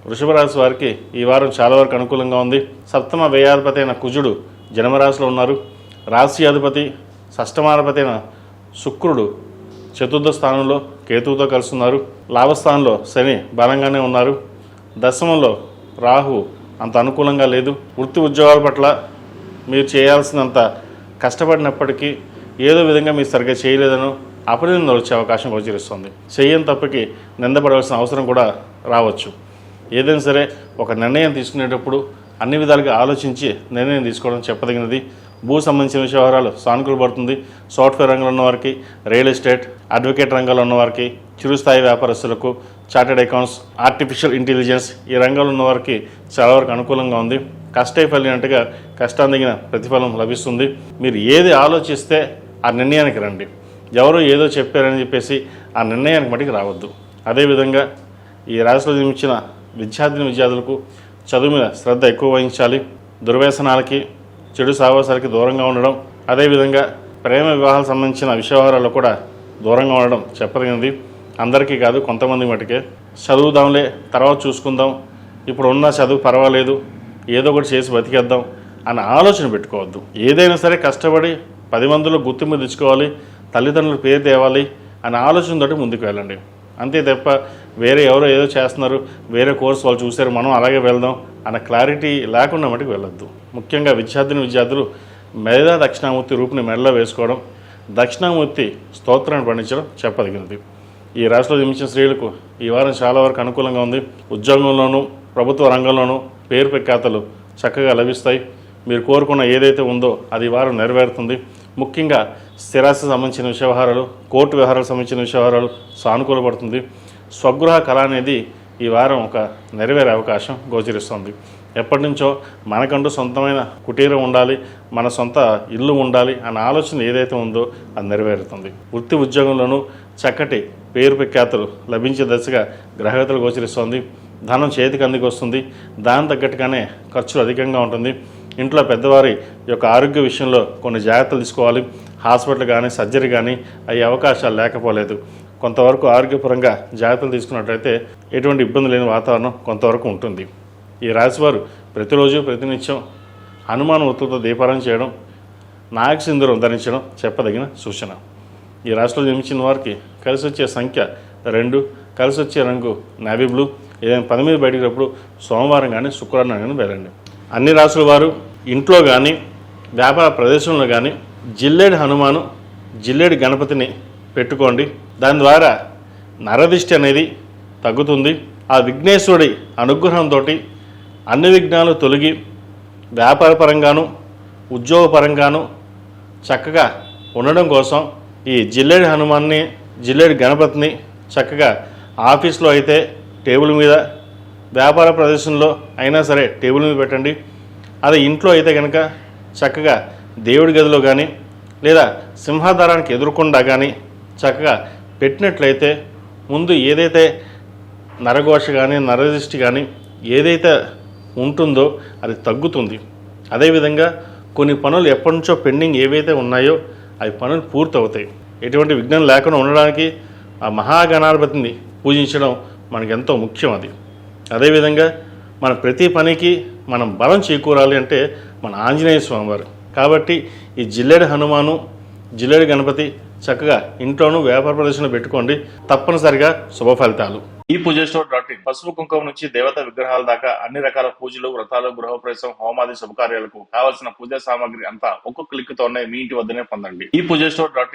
వృషభ రాశి వారికి ఈ వారం చాలా వరకు అనుకూలంగా ఉంది. సప్తమ వ్యయాధిపతి అయిన కుజుడు జన్మరాశిలో ఉన్నారు. రాశి అధిపతి షష్టమాధిపతి అయిన శుక్రుడు చతుర్థ స్థానంలో కేతువుతో కలుస్తున్నారు. లాభస్థానంలో శని బలంగానే ఉన్నారు. దశమంలో రాహు అంత అనుకూలంగా లేదు. వృత్తి ఉద్యోగాల పట్ల మీరు చేయాల్సినంత కష్టపడినప్పటికీ ఏదో విధంగా మీరు సరిగ్గా చేయలేదనో అపనిందలు వచ్చే అవకాశం గోచరిస్తుంది. చేయని తప్పకి నిందపడవలసిన అవసరం కూడా రావచ్చు. ఏదైనా సరే ఒక నిర్ణయం తీసుకునేటప్పుడు అన్ని విధాలుగా ఆలోచించి నిర్ణయం తీసుకోవడం చెప్పదగినది. భూ సంబంధించిన వ్యవహారాలు సానుకూల పడుతుంది. సాఫ్ట్వేర్ రంగంలో ఉన్నవారికి, రియల్ ఎస్టేట్, అడ్వకేట్ రంగంలో ఉన్నవారికి, చిరుస్థాయి వ్యాపారస్తులకు, చార్టెడ్ అకౌంట్స్, ఆర్టిఫిషియల్ ఇంటెలిజెన్స్ ఈ రంగంలో ఉన్నవారికి చాలా వరకు అనుకూలంగా ఉంది. కష్టే ఫలినట్టుగా కష్టాన్ని తగిన ప్రతిఫలం లభిస్తుంది. మీరు ఏది ఆలోచిస్తే ఆ నిర్ణయానికి రండి. ఎవరో ఏదో చెప్పారని చెప్పేసి ఆ నిర్ణయానికి మటుకు రావద్దు. అదేవిధంగా ఈ రాశిలో జన్మించిన విద్యార్థులకు చదువు మీద శ్రద్ధ ఎక్కువ వహించాలి. దుర్వ్యసనాలకి, చెడు సావాసాలకి దూరంగా ఉండడం, అదేవిధంగా ప్రేమ వివాహాలకు సంబంధించిన విషయాలలో కూడా దూరంగా ఉండడం చెప్పదగినది. అందరికీ కాదు, కొంతమంది మటుకే. చదువుదాంలే, తర్వాత చూసుకుందాం, ఇప్పుడు ఉన్న చదువు పర్వాలేదు, ఏదో ఒకటి చేసి బతికేద్దాం అన్న ఆలోచన పెట్టుకోవద్దు. ఏదైనా సరే కష్టపడి 10 మందిలో గుర్తింపు తెచ్చుకోవాలి, తల్లిదండ్రుల పేరు తేవాలి అనే ఆలోచనతోటి ముందుకు వెళ్ళండి. అంతే తప్ప వేరే ఎవరో ఏదో చేస్తున్నారు, వేరే కోర్సు వాళ్ళు చూశారు, మనం అలాగే వెళ్దాం అన్న క్లారిటీ లేకుండా మటుకు వెళ్ళొద్దు. ముఖ్యంగా విద్యార్థులు మేధా దక్షిణామూర్తి రూపుని మెడలో వేసుకోవడం, దక్షిణామూర్తి స్తోత్రాన్ని పండించడం చెప్పదగినది. ఈ రాశిలో జన్మించిన స్త్రీలకు ఈ వారం చాలా వరకు అనుకూలంగా ఉంది. ఉద్యోగంలోనూ ప్రభుత్వ రంగంలోనూ పేరు ప్రఖ్యాతలు చక్కగా లభిస్తాయి. మీరు కోరుకున్న ఏదైతే ఉందో అది వారం నెరవేరుతుంది. ముఖ్యంగా స్థిరాస్తి సంబంధించిన వ్యవహారాలు, కోర్టు వ్యవహారాలకు సంబంధించిన వ్యవహారాలు సానుకూలపడుతుంది. స్వగృహ కళ అనేది ఈ వారం ఒక నెరవేరే అవకాశం గోచరిస్తుంది. ఎప్పటి నుంచో మనకంటూ సొంతమైన కుటీరం ఉండాలి, మన సొంత ఇల్లు ఉండాలి అన్న ఆలోచన ఏదైతే ఉందో అది నెరవేరుతుంది. వృత్తి ఉద్యోగంలోనూ చక్కటి పేరు ప్రఖ్యాతులు లభించే దశగా గ్రహగతులు గోచరిస్తుంది. ధనం చేతికి అందుకు వస్తుంది. దాని తగ్గట్టుగానే ఖర్చులు అధికంగా ఉంటుంది. ఇంట్లో పెద్దవారి యొక్క ఆరోగ్య విషయంలో కొన్ని జాగ్రత్తలు తీసుకోవాలి. హాస్పిటల్ కానీ సర్జరీ కానీ అయ్యే అవకాశాలు లేకపోలేదు. కొంతవరకు ఆరోగ్యపరంగా జాగ్రత్తలు తీసుకున్నట్లయితే ఎటువంటి ఇబ్బంది లేని వాతావరణం కొంతవరకు ఉంటుంది. ఈ రాశివారు ప్రతిరోజు ప్రతినిత్యం హనుమాన్ వృత్తులతో దీపారాధన చేయడం, నాయక సింధూరం ధరించడం చెప్పదగిన సూచన. ఈ రాశిలో జన్మించిన వారికి కలిసి వచ్చే సంఖ్య 2, కలిసి వచ్చే రంగు నేవీ బ్లూ. ఏదైనా పని మీద బయటకు సోమవారం కానీ శుక్రవారం కానీ వెళ్ళండి. అన్ని రాసుల వారు ఇంట్లో కానీ వ్యాపార ప్రదేశంలో కానీ జిల్లేడు హనుమాను, జిల్లేడు గణపతిని పెట్టుకోండి. దాని ద్వారా నరదిష్టి అనేది తగ్గుతుంది. ఆ విఘ్నేశ్వరుడి అనుగ్రహంతో అన్ని విఘ్నాలు తొలగి వ్యాపారపరంగాను ఉద్యోగపరంగాను చక్కగా ఉండడం కోసం ఈ జిల్లేడు హనుమాన్ని, జిల్లేడు గణపతిని చక్కగా ఆఫీస్లో అయితే టేబుల్ మీద, వ్యాపార ప్రదేశంలో అయినా సరే టేబుల్ మీద పెట్టండి. అదే ఇంట్లో అయితే కనుక చక్కగా దేవుడి గదిలో కానీ లేదా సింహాధారానికి ఎదురుకుండా కానీ చక్కగా పెట్టినట్లయితే ముందు ఏదైతే నరఘోష కానీ నరదృష్టి కానీ ఏదైతే ఉంటుందో అది తగ్గుతుంది. అదేవిధంగా కొన్ని పనులు ఎప్పటి నుంచో పెండింగ్ ఏవైతే ఉన్నాయో అవి పనులు పూర్తవుతాయి. ఎటువంటి విఘ్నం లేకుండా ఉండడానికి ఆ మహాగణాధిపతిని పూజించడం మనకు ఎంతో ముఖ్యం. అదేవిధంగా మన ప్రతి పనికి మనం బలం చేకూరాలి అంటే మన ఆంజనేయ స్వామివారు. కాబట్టి ఈ జిల్లేడు హనుమాను, జిల్లేడు గణపతి చక్కగా ఇంట్లోనూ వ్యాపార ప్రదర్శనలో పెట్టుకోండి. తప్పనిసరిగా శుభ ఫలితాలు. ఈ పూజస్టోర్.in పసుపు కుంకుమ నుంచి దేవతా విగ్రహాల దాకా అన్ని రకాల పూజలు, వ్రతాలు, గృహప్రవేశం, హోమాది శుభకార్యాలకు కావలసిన పూజా సామాగ్రి అంతా ఒక్కొక్క క్లిక్ తోనే మీ ఇంటి వద్దనే పొందండి. ఈ పూజస్టోర్.in